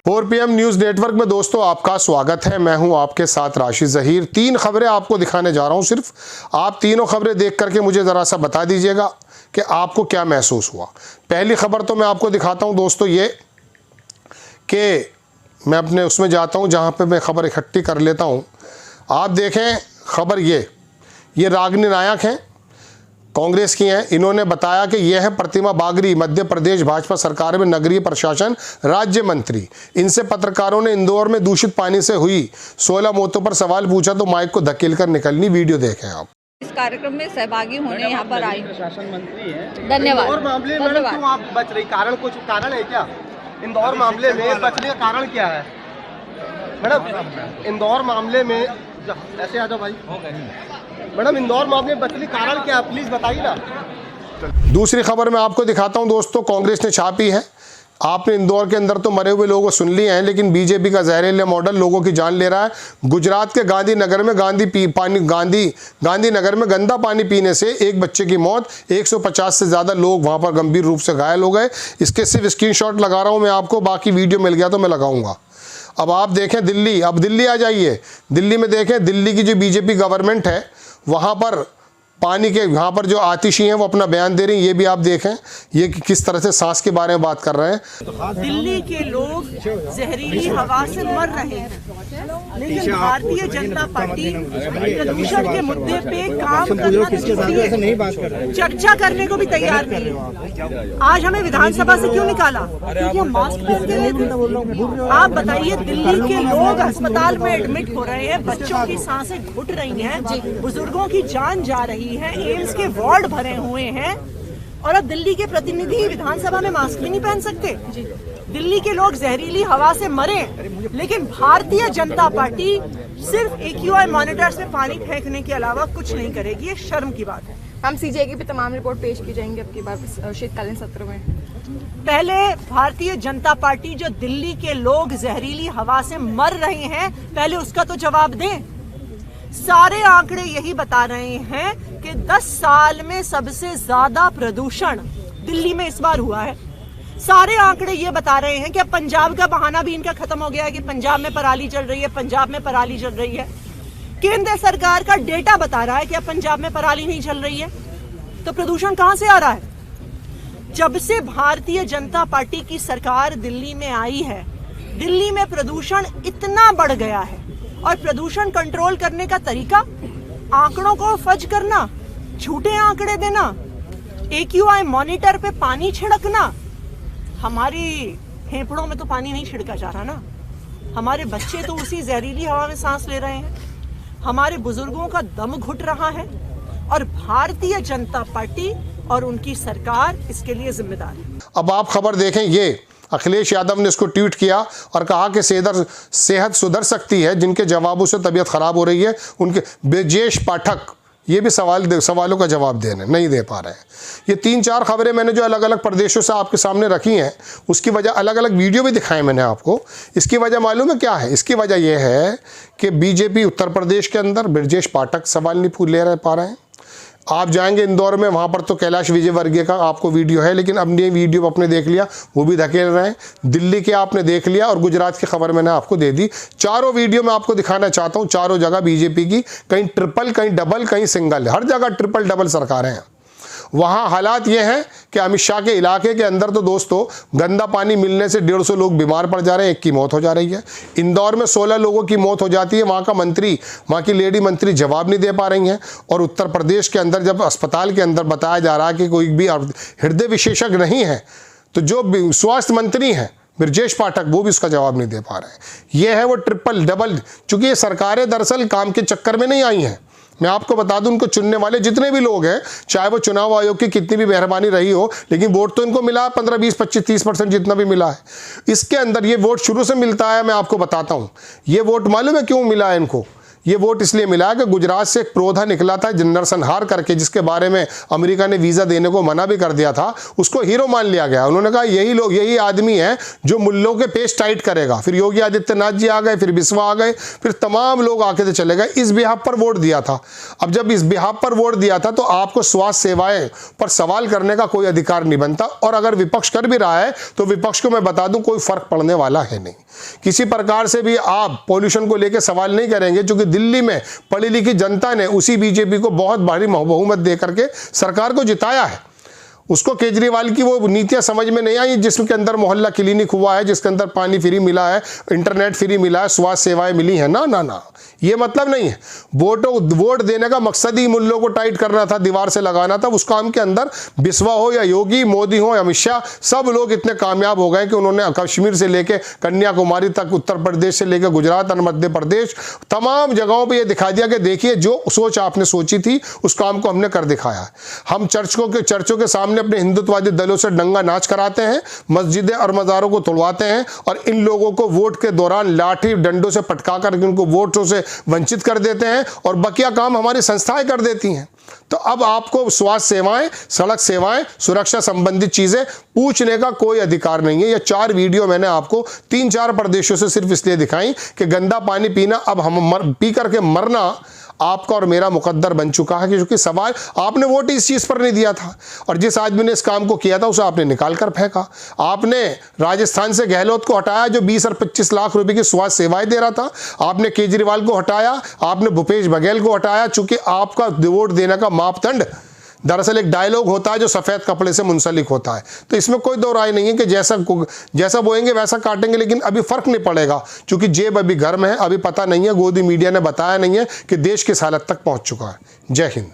4 PM news network में दोस्तों आपका स्वागत है। मैं हूं आपके साथ राशिद ज़हीर। 3 खबरें आपको दिखाने जा रहा हूं। सिर्फ आप तीनों खबरें देख करके मुझे ज़रा सा बता दीजिएगा कि आपको क्या महसूस हुआ। पहली खबर तो मैं आपको दिखाता हूं दोस्तों, ये कि मैं अपने उसमें जाता हूं जहां पे मैं खबर इकट्ठी कर लेता हूं। आप देखें खबर, ये रागिनी नायक हैं, कांग्रेस की हैं। इन्होंने बताया कि यह है प्रतिमा बागरी, मध्य प्रदेश भाजपा सरकार में नगरीय प्रशासन राज्य मंत्री। इनसे पत्रकारों ने इंदौर में दूषित पानी से हुई 16 मौतों पर सवाल पूछा तो माइक को धकेल कर निकलनी। वीडियो देखें आप। इस कार्यक्रम में सहभागी होने यहाँ पर आई। प्रशासन मंत्री है। धन्यवाद। इंदौर मामले में क्यों आप बच रही? कुछ कारण है क्या? इंदौर मामले में बचने का कारण क्या है मैडम? इंदौर मामले में ऐसे आ जाओ भाई। मैडम, इंदौर मामले में बचने का कारण क्या है, प्लीज बताइए ना। दूसरी खबर मैं आपको दिखाता हूं दोस्तों, कांग्रेस ने छापी है। आपने इंदौर के अंदर तो मरे हुए लोगों को सुन लिए हैं, लेकिन बीजेपी का जहरीला मॉडल लोगों की जान ले रहा है। गुजरात के गांधीनगर में गांधीनगर में गंदा पानी पीने से एक बच्चे की मौत, 150 से ज़्यादा लोग वहां पर गंभीर रूप से घायल हो गए। इसके सिर्फ स्क्रीनशॉट लगा रहा हूं मैं आपको, बाकी वीडियो मिल गया तो मैं लगाऊंगा। अब आप देखें दिल्ली, अब दिल्ली आ जाइए। दिल्ली में देखें, दिल्ली की जो बीजेपी गवर्नमेंट है वहाँ पर पानी के यहाँ पर जो आतिशी हैं वो अपना बयान दे रही हैं। ये भी आप देखें, ये किस तरह से सांस के बारे में बात कर रहे हैं। दिल्ली के लोग जहरीली हवा से मर रहे हैं, लेकिन भारतीय जनता पार्टी प्रदूषण के मुद्दे पे काम करना, चर्चा करने को भी तैयार नहीं है। आज हमें विधानसभा से क्यों निकाला? क्योंकि हम मास्क पहन के नहीं। आप बताइए, दिल्ली के लोग अस्पताल में एडमिट हो रहे हैं, बच्चों की सांसें घुट रही हैं, बुजुर्गों की जान जा रही है, एम्स के वार्ड भरे हुए हैं, और अब दिल्ली के प्रतिनिधि विधानसभा में मास्क भी नहीं पहन सकते। दिल्ली के लोग जहरीली हवा से मरे, लेकिन भारतीय जनता पार्टी सिर्फ AQI मॉनिटर्स में पानी फेंकने के अलावा कुछ नहीं करेगी। ये शर्म की बात है। हम CJI की भी तमाम रिपोर्ट पेश की जाएंगी अब की बार शीतकालीन सत्र में। पहले भारतीय जनता पार्टी जो दिल्ली के लोग जहरीली हवा से मर रहे हैं, पहले उसका तो जवाब दें। सारे आंकड़े यही बता रहे हैं कि 10 साल में सबसे ज्यादा प्रदूषण दिल्ली में इस बार हुआ है। सारे आंकड़े ये बता रहे हैं कि अब पंजाब का बहाना भी इनका खत्म हो गया है कि पंजाब में पराली चल रही है, पंजाब में पराली चल रही है। केंद्र सरकार का डेटा बता रहा है कि अब पंजाब में पराली नहीं चल रही है, तो प्रदूषण कहां से आ रहा है? जब से भारतीय जनता पार्टी की सरकार दिल्ली में आई है, दिल्ली में प्रदूषण इतना बढ़ गया है। और प्रदूषण कंट्रोल करने का तरीका आंकड़ों को फज करना, झूठे आंकड़े देना, AQI मॉनिटर पे पानी छिड़कना। हमारी फेफड़ों में तो पानी नहीं छिड़का जा रहा ना, हमारे बच्चे तो उसी जहरीली हवा में सांस ले रहे हैं, हमारे बुजुर्गों का दम घुट रहा है, और भारतीय जनता पार्टी और उनकी सरकार इसके लिए जिम्मेदार है। अब आप खबर देखें, ये अखिलेश यादव ने इसको ट्वीट किया और कहा कि सेहत सुधर सकती है जिनके जवाबों से तबीयत खराब हो रही है। उनके ब्रजेश पाठक ये भी सवालों का जवाब नहीं दे पा रहे हैं। ये 3-4 खबरें मैंने जो अलग अलग प्रदेशों से आपके सामने रखी हैं, उसकी वजह अलग अलग वीडियो भी दिखाए मैंने आपको। इसकी वजह मालूम है क्या है? इसकी वजह यह है कि बीजेपी उत्तर प्रदेश के अंदर ब्रजेश पाठक सवाल नहीं ले पा रहे हैं। आप जाएंगे इंदौर में, वहाँ पर तो कैलाश विजयवर्गीय का आपको वीडियो है, लेकिन अब ये वीडियो आपने देख लिया, वो भी धकेल रहे हैं। दिल्ली के आपने देख लिया, और गुजरात की खबर मैंने आपको दे दी। चारों वीडियो मैं आपको दिखाना चाहता हूँ। चारों जगह बीजेपी की कहीं ट्रिपल, कहीं डबल, कहीं सिंगल, हर जगह ट्रिपल डबल सरकारें हैं। वहाँ हालात ये हैं कि अमित शाह के इलाके के अंदर तो दोस्तों गंदा पानी मिलने से 150 लोग बीमार पड़ जा रहे हैं, 1 की मौत हो जा रही है। इंदौर में 16 लोगों की मौत हो जाती है, वहाँ का मंत्री, वहाँ की लेडी मंत्री जवाब नहीं दे पा रही हैं। और उत्तर प्रदेश के अंदर जब अस्पताल के अंदर बताया जा रहा है कि कोई भी हृदय विशेषज्ञ नहीं है, तो जो स्वास्थ्य मंत्री हैं ब्रजेश पाठक, वो भी उसका जवाब नहीं दे पा रहे हैं। ये है वो ट्रिपल डबल, चूँकि ये सरकारें दरअसल काम के चक्कर में नहीं आई हैं। मैं आपको बता दूं, उनको चुनने वाले जितने भी लोग हैं, चाहे वो चुनाव आयोग की कितनी भी मेहरबानी रही हो, लेकिन वोट तो इनको मिला 15, 20, 25, 30% जितना भी मिला है। इसके अंदर ये वोट शुरू से मिलता है। मैं आपको बताता हूं, ये वोट मालूम है क्यों मिला है इनको? ये वोट इसलिए मिला कि गुजरात से एक प्रोधा निकला था नरसंहार करके, जिसके बारे में अमेरिका ने वीज़ा देने को मना भी कर दिया था, उसको हीरो मान लिया गया। उन्होंने कहा यही लोग, यही आदमी है जो मुल्लों के पेश टाइट करेगा। फिर योगी आदित्यनाथ जी आ गए, फिर बिस्वा आ गए, फिर तमाम लोग आके तो चले गए। इस बिहाफ पर वोट दिया था। अब जब इस बिहाफ पर वोट दिया था तो आपको स्वास्थ्य सेवाएं पर सवाल करने का कोई अधिकार नहीं बनता। और अगर विपक्ष कर भी रहा है तो विपक्ष को मैं बता दूं कोई फर्क पड़ने वाला है नहीं। किसी प्रकार से भी आप पॉल्यूशन को लेकर सवाल नहीं करेंगे, क्योंकि दिल्ली में पढ़ी लिखी जनता ने उसी बीजेपी को बहुत भारी बहुमत दे करके सरकार को जिताया है। उसको केजरीवाल की वो नीतियां समझ में नहीं आई जिसके अंदर मोहल्ला क्लिनिक हुआ है, जिसके अंदर पानी फ्री मिला है, इंटरनेट फ्री मिला है, स्वास्थ्य सेवाएं मिली है। ना ना ना, ये मतलब नहीं है। वोट देने का मकसद ही मुल्लों को टाइट करना था, दीवार से लगाना था। उस काम के अंदर बिस्वा हो या योगी, मोदी हो या अमित शाह, सब लोग इतने कामयाब हो गए कि उन्होंने कश्मीर से लेके कन्याकुमारी तक, उत्तर प्रदेश से लेकर गुजरात और मध्य प्रदेश, तमाम जगहों पर यह दिखा दिया कि देखिए जो सोच आपने सोची थी उस काम को हमने कर दिखाया है। हम चर्चों के सामने अपने हिंदुत्ववादी दलों से दंगा नाच कराते हैं, मस्जिदें और मज़ारों को तोड़वाते हैं और इन लोगों को वोट के दौरान लाठी डंडों से पटका कर उनको वोटों से वंचित कर देते हैं और बकिया काम हमारी संस्थाएं कर देती हैं। तो अब आपको स्वास्थ्य सेवाएं, सड़क सेवाएं, सुरक्षा संबंधित चीजें पूछने का कोई अधिकार नहीं है। ये 4 वीडियो मैंने आपको 3-4 प्रदेशों से सिर्फ इसलिए दिखाई कि गंदा पानी पीना, अब हम पी करके मरना आपका और मेरा मुकद्दर बन चुका है, क्योंकि सवाल आपने वोट इस चीज़ पर नहीं दिया था और जिस आदमी ने इस काम को किया था उसे आपने निकाल कर फेंका। आपने राजस्थान से गहलोत को हटाया जो 20 और 25 लाख रुपए की स्वास्थ्य सेवाएं दे रहा था। आपने केजरीवाल को हटाया, आपने भूपेश बघेल को हटाया, चूंकि आपका वोट देने का मापदंड दरअसल एक डायलॉग होता है जो सफ़ेद कपड़े से मुंसलिक होता है। तो इसमें कोई दो राय नहीं है कि जैसा बोएंगे वैसा काटेंगे, लेकिन अभी फर्क नहीं पड़ेगा क्योंकि जेब अभी घर में है। अभी पता नहीं है, गोदी मीडिया ने बताया नहीं है कि देश किस हालत तक पहुंच चुका है। जय हिंद।